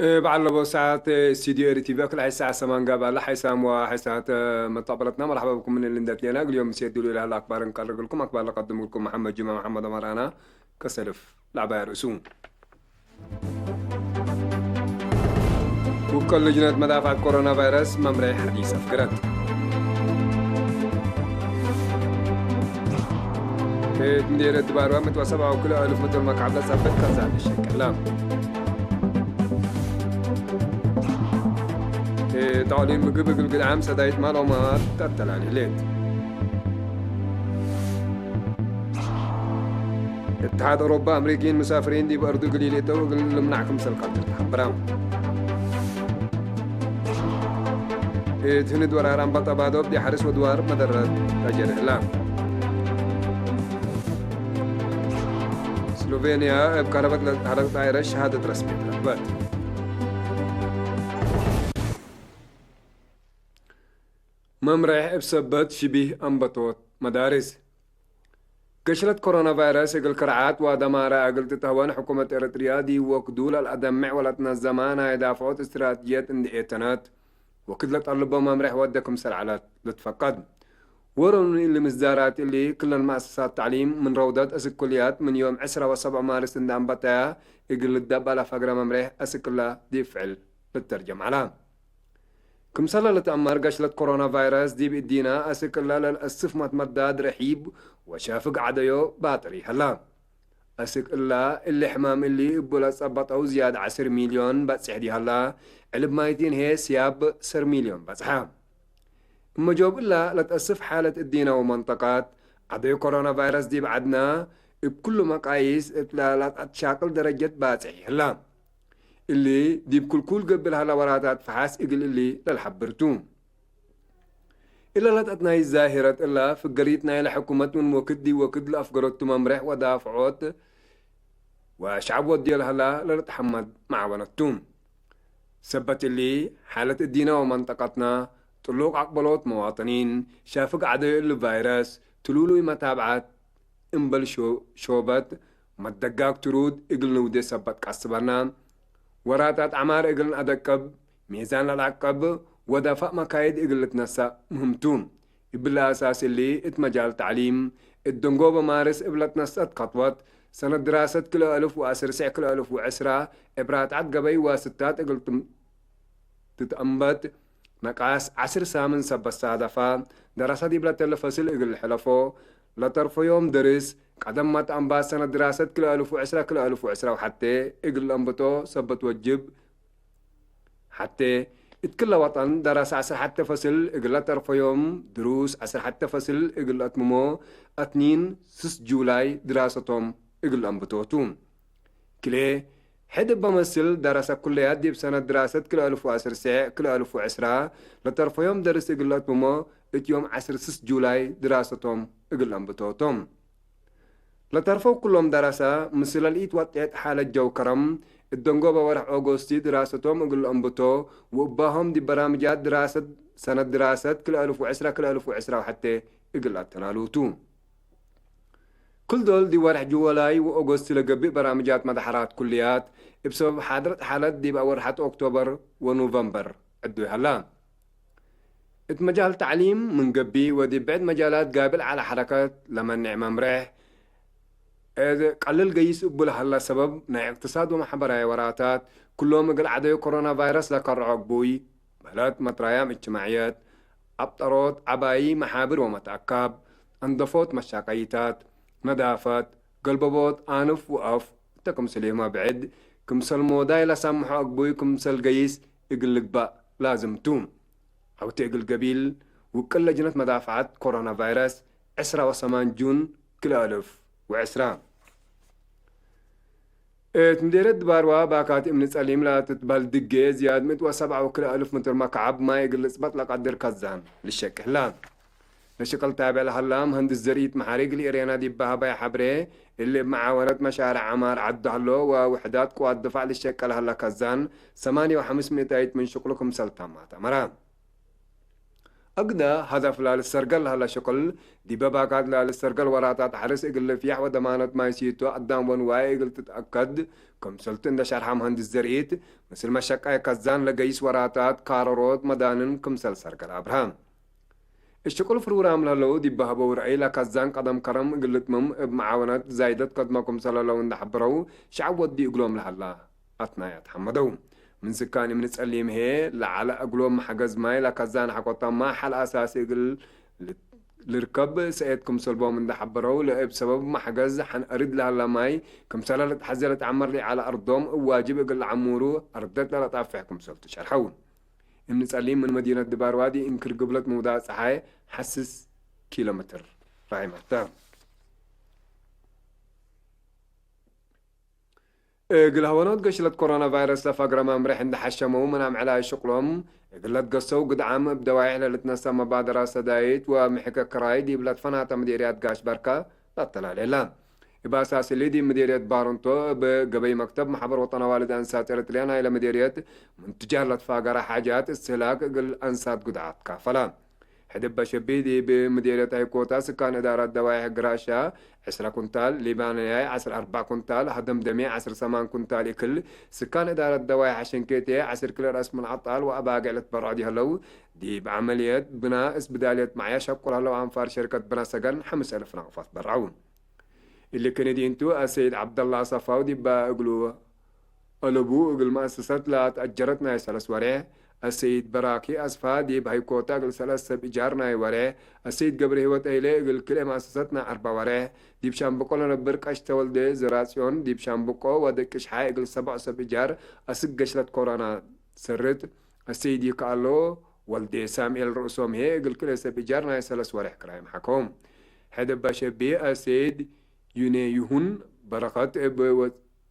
بعلبوا ساعات استديو ار تي في كل الساعة 8 قبل حيسام وحيسات مطابلتنا. مرحبا بكم من اللندات لينا اليوم سيدوا لي الأخبار نقرر لكم أخبار نقدم لكم محمد جمعة محمد أمرانا كسلف لعبة رسوم وكل لجنة مدافع كورونا فيروس ممري حديث أفكرت مدير الدبار متوسبعة وكل ألف متر مكعب سافت كزاد الشكل لا تعليم بقبق القدعام سدايت معلومات تتلاني ليت اتحاد أوروبا أمريكيين مسافرين دي بأرض قليلة وقل منعكم سلقات الحبرام تهند وراران بطبادو بدي حرس ودوار مدرد تجر إعلام سلوفينيا بكربت لحرق دائرة شهادة رسمية رغبات ممرح بسبت شبيه أنبطوت مدارس قشرت كورونا فيروس اقل كرعات ودمارة اقل تتهوان حكومة إريتريا دي وكدول الأدمع ولتنا الزمان يدافعوت استراتيجيات اندئتنات وكدلت أرلبا ممرح ودكم سرعلات لتفقد ورن اللي مزدارات اللي كل المؤسسات التعليم من روضات أسك كليات من يوم 10 و7 مارس اندام بطايا اقل الدبالة فقرة ممرح أسك الله دي فعل للترجم علام كم صلى لتأمر قشلت كورونا فيروس دي بإدينا أسك الله للأسف متمداد رحيب وشافق عديو باطري هلا أسك الله اللي حمام اللي بولا صبطوا زياد 10 مليون بتسحدي هلا علب مايتين هي سياب 10 مليون بتسحام اما جواب الله لتأسف حالة الدينا ومنطقات عديو كورونا فيروس دي بعدنا بكل مقاييس لا تشاكل درجة باتسحي هلا اللي دي بكل قبل هلا وراتات فحاس اقل اللي للحبرتوم إلا لا تأتنا الزاهرة إلا في قريتنا إلى حكومة من وكد دي وكد لأفقرت ممرح ودافعوت وشعب وديال هلا لنتحمد معاونتهم سبت اللي حالة الدينا ومنطقتنا طلوق عقبلوت مواطنين شافق عدو الفيروس تلولو متابعات انبل شوبت مدقاق ترود إقل نودي سبت قصبنا وراتات عمار إقل أدكب ميزان للعقب ودفع مكايد إقل تنسى مهمتوم إبلا أساس اللي اتمجال تعليم الدنقوبة مارس إبلا تنسى خطوات سنة دراسة كلا ألف وأسر سع كلا ألف وعسرة إبرات عقبي وستات إقل تتأنبت مقاس 10 سامن سب السادفة دراسة إبلا تلفصل إقل حلفو لطرف يوم درس قدمت أنباس سنة دراسة كلا ألف وعسرة كلا ألف وعسرة وحتى إقل أنبتو سبت وجب حتى اتكل وطن درس 10 حتى فصل إقل طرف يوم دروس 10 حتى فصل إقل أتممو 2 جولاي دراستهم إقل أنبتوتوم كلي حد بمثل درس كليات دي بسنة دراسة كلا ألف وعسر ساعة كلا ألف وعسرة لطرف يوم درس إقل أتممو يوم 10 جولاي دراستهم إقل أنبتوتوم لطرفو كلهم دراسة مثل الإيت وطيت حالة جو كرم الدنقوبة ورح أغسطي دراستهم أقول أنبتو وأباهم دي برامجات دراسة سنة دراسة كل 1010 كل 1010 وحتى أقول التنالوتو كل دول دي ورح جولاي وأغسطي لقبي برامجات مدحرات كليات بسبب حادرة حالات دي بأورحة أكتوبر ونوفمبر عدو هلا اتمجال تعليم من قبي ودي بعد مجالات قابل على حركات لمنع ممرح قلل قيس قبل هلا سبب نا اقتصاد ومحبراي وراتات كلهم قل عدو كورونا فيروس لقرعوا بوي بلات مطرايام اجتماعيات أبطروت عباي محابر ومتأكاب انضفوت مشاقيتات نظافات قلببوت آنف وأف تكم سليما بعد كمسل موداي لسامحوا أقبوي كمسل قيس اقل لقبا لازم توم أو تقل قبيل وكل لجنة مدافعات كورونا فيروس 10 جون كل 1010 تمدير الدبار باكات من سليم لا تتبال دقة زياد 107 وكلا 1000 متر مكعب ما يقل إثبات لقدر كزان للشك هلا لشكل تابع لهلا مهندس زريت محارق الإريانا دي بها حبري اللي بمعاونة مشارع عمار عدهلو ووحدات قوات دفاع للشك لهلا كزان 8 و500 من شغلكم سلطامات مرام أقدا هدف للسرقل هلا شغل دي باباكات للسرقل وراتات حرس إقل فيح وضمانة ما يسيتو قدام ونواي إقل تتأكد كم سلطن دا شرحة مهندس زريت مثل ما شكاية كزان لقيس وراتات كارورود مدانن كم سل سرقل أبرهام الشغل فروغرام لالو دي بهبو رأي لكزان قدم كرم إقلت مم بمعاونات زايدت قدمكم سلالو ندحبرو شعود دي إقلوم لحلا أثناء يتحمدو من سكاني من تسأليم هي لعلى أقلوم حجز ماي لكزان حقوطا ما حل أساسي قل لركب سيدكم سلبو من دحبرو بسبب ما حجز حن أريد لها ماي كم سلالة حزلت عمر لي على أرضهم واجب قل عمورو أردت لا طافحكم سلت شرحون من تسأليم من مدينة دبار وادي إنكر قبلت موضع صحاي حسس كيلومتر راي محتام قلهونات قشلت كورونا فيروس لفقر ما مريح عند حشمو منام على شغلهم قلت قصو قد عام بدواعي لتنسى مبادرة سدايت ومحكة كراي دي بلاد فناتا مديريات قاش بركة لا طلع ليلا يبقى أساس اللي دي مديرية بارونتو بقبي مكتب محبر وطن والد أنسات إرتليانا إلى مديرية منتجار لتفاقر حاجات استهلاك قل أنسات قدعات كافلا حدب شبيدي بمديرية هيكوتا سكان إدارة دواعي قراشا 10 كنتال ليبانياي 10 4 كنتال هدم دمي 10 8 كنتال كل سكان إدارة دواعي عشان كيتي 10 كل رأس من عطال وأباقع لتبرعدي هلو دي بعملية بناء بدالية معايا شكر هلو أنفار شركة بنا سجن 5000 نغفاث برعون اللي كندينتو السيد عبد الله صفاودي بقولوا قلبو قل مؤسسات لا تأجرتنا يسلس وريه السيد براكي أسفادي بهيكوتا قل سلس بإجارنا وريه السيد قبره وتأيلي قل كل مؤسساتنا 4 وريه دي بشان بقو لنبرك أشتول دي زراسيون دي بشان بقو ودكش حاي قل 7 إيجار أسق قشلت كورونا سرت السيد يقالو والدي سامي الرؤسوم هي قل كل سب إيجارنا يسلس وريه كرايم حكوم هذا بشبه السيد يهون بركات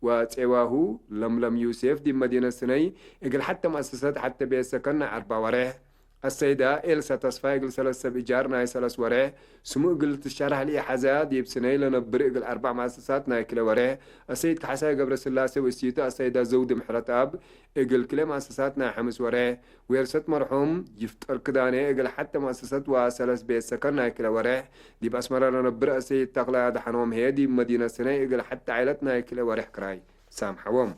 وتعواهو لملم يوسف دي مدينة سني إقل حتى مؤسسات حتى بيسكن 4 وريه السيدة إلسا تصفى إقل 3 بإيجار ناي 3 وريه سمو إقل تشارح لي حزاد دي بسني لنبر إقل 4 مؤسسات ناي كلا وريه السيد كحساي قبر سلاسة والسيطة السيدة زود محرت أب إقل كلا مؤسسات ناي 5 وريه ويرست مرحوم يفتر كداني إقل حتى مؤسسات وسلس بيسكن ناي كلا وريه دي بأسمرا لنبر السيد تقلع دحنوم هي دي مدينة سني إقل حتى عائلتنا ناي كلا وريه كراي سامحوهم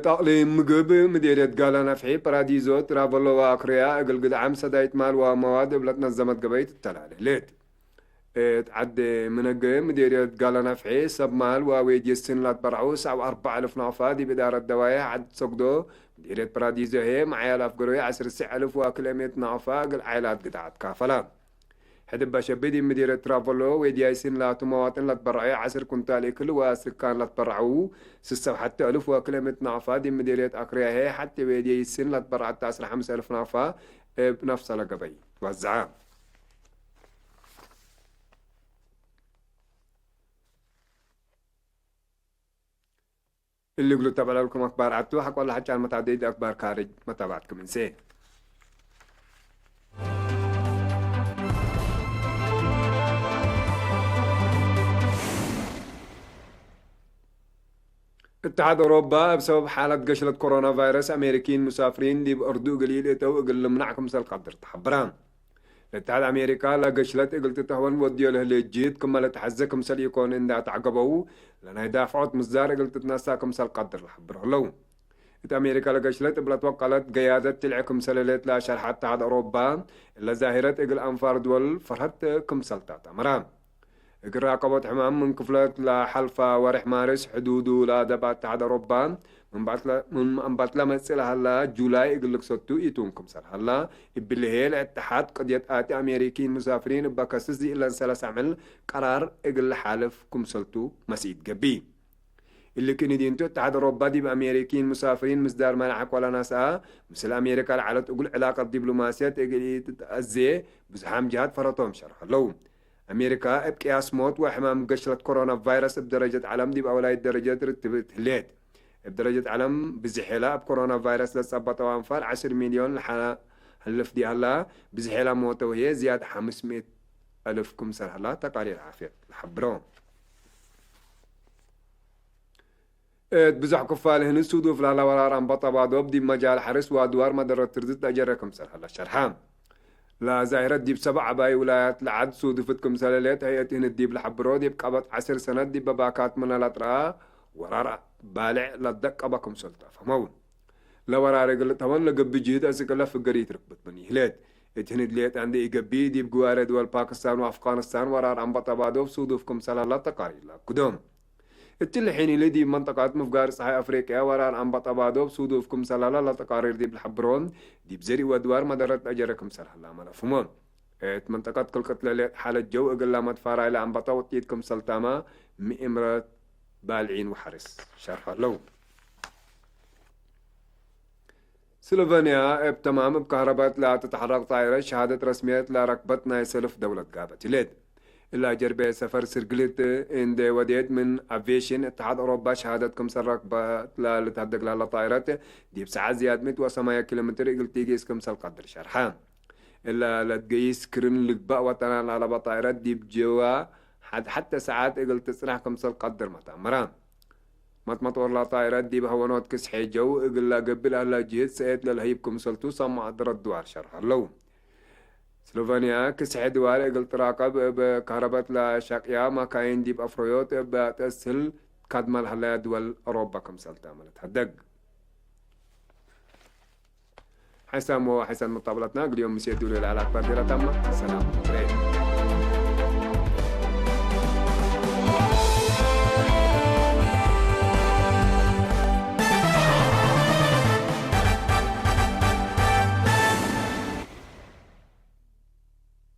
تقليم مقب مديرية قالا نفعي براديزو ترافلو وأقرياء أقل قد عم سدايت مال ومواد بلت نظمت قبيت التلالي ليت تعد من مديرية قالا نفعي سب مال وويد يسن لا تبرعو 4000 نافادي بدارة دوايا عد سقدو مديرية براديزو هي معايا الأفقروية 10,000 وكلمية نافا قل عائلات قدعات كافلا حدب شبيدي مديرة ترافلو ويديايسين لا تمواطن لا تبرعي 10 كنتالي كل وسكان لا تبرعو 6 حتى 1000 وكلمة نافا دي مديرية أقريا هي حتى ويديايسين لا تبرع 5,000 نافا بنفس لقبي وزعام اللي قلت تبع لكم أخبار عدتو حق والله حتى المتعدد أخبار خارج متابعتكم من سين اتحاد أوروبا بسبب حالة قشلة كورونا فيروس أمريكيين مسافرين دي بأردو قليل إتو إقل منعكم سالقدر تحبران الاتحاد أمريكا لا قشلت إقل تتهون وديو له لجيد كما لتحزكم سال يكون إن دا تعقبو لأنها يدافعوت مزدار إقل تتناساكم سالقدر لحبره لو أمريكا لا قشلت بلا توقلت قيادة تلعكم سلالات لا شرح اتحاد أوروبا إلا ظاهرة إقل أنفار دول فرحت كم سلطات أمران راقبت حمام من كفلت لحلفة ورح مارس حدوده لا دبات اتحاد أوروبا من بعد لما تسأل هلا جولاي يقول لك ستو يتونكم سر هلا باللي هي الاتحاد قد يتأتي أمريكيين مسافرين بكاسس دي إلا سلس عمل قرار يقول حالف كم سلتو مسيد قبي اللي كن دينتو اتحاد أوروبا دي بأمريكيين مسافرين مصدار منعك ولا ناسا مثل أمريكا على تقول علاقة دبلوماسية تقول تتأذي بزحام جهات فرطهم شرح لو أمريكا بقياس موت وحمام قشرة كورونا فيروس بدرجة علم دي بأولاي درجات رتبت هليت بدرجة علم بزحيلة بكورونا فيروس لسبطة أنفار 10 مليون لحالة هلف دي هلا بزحيلة موت وهي زيادة 500,000 كمسر هلا تقارير عافية الحبرون بزح كفال هن السودوف لا ورار عم بطبادوب دي مجال حرس وادوار مدرة تردت أجركم سر هلا شرحام لا زاهرة ديب 7 باي ولايات لعد سودفتكم سلالات هيئة هن الديب لحبرو ديب قبط 10 سنة ديب بباكات من الأطراء ورار بالع لدك أباكم سلطة فهمون لا ورار قلت هون لقب جهد أسكلا في قريت ركبت بني هلات اتهند ليت عندي إيجابي ديب جوار دول باكستان وأفغانستان ورار عم بطبادوب سودفكم سلالات تقاري لا قدوم التلحين اللي دي منطقة مفقار صحي أفريقيا وران عم بطبادوب سودوفكم سلالة لا تقارير دي بالحبرون دي بزري ودوار مدرت أجركم سلالة ما فهمون منطقة كل قتلة حالة جو أقل ما تفارع إلى عم بطوط يدكم سلطامة مئمرات بالعين وحرس شرح لو سلوفانيا بتمام بكهرباء لا تتحرك طائرة شهادة رسميات لا ركبتنا يسلف دولة قابة ليد إلا جربة سفر سرقلت إند وديت من أفيشن اتحاد أوروبا شهادتكم سرق لا لتهدق لا طائرات دي بساعات زياد 108 كيلومتر إقل تيجيس كم سل قدر شرحان إلا لتقيس كرن لقباء وطنان على بطائرات دي بجوا حتى ساعات إقل تسرح كم سل قدر متأمران مطور لا طائرات دي بهونات كسحي جو إقل لا قبل أهلا جهد سيد للهيبكم سلتو صمع درد دوار شرح اللو سلوفانيا كسحي دوار قلت راقب بكهرباء لا شاقيا ما كاين ديب أفرويوت بتسهل كادمال هلا دول أوروبا كم سلطة عملت هدق حسام وحسن مطابلتنا اليوم مسير دولي العلاقة باردرة تامة سلام عليكم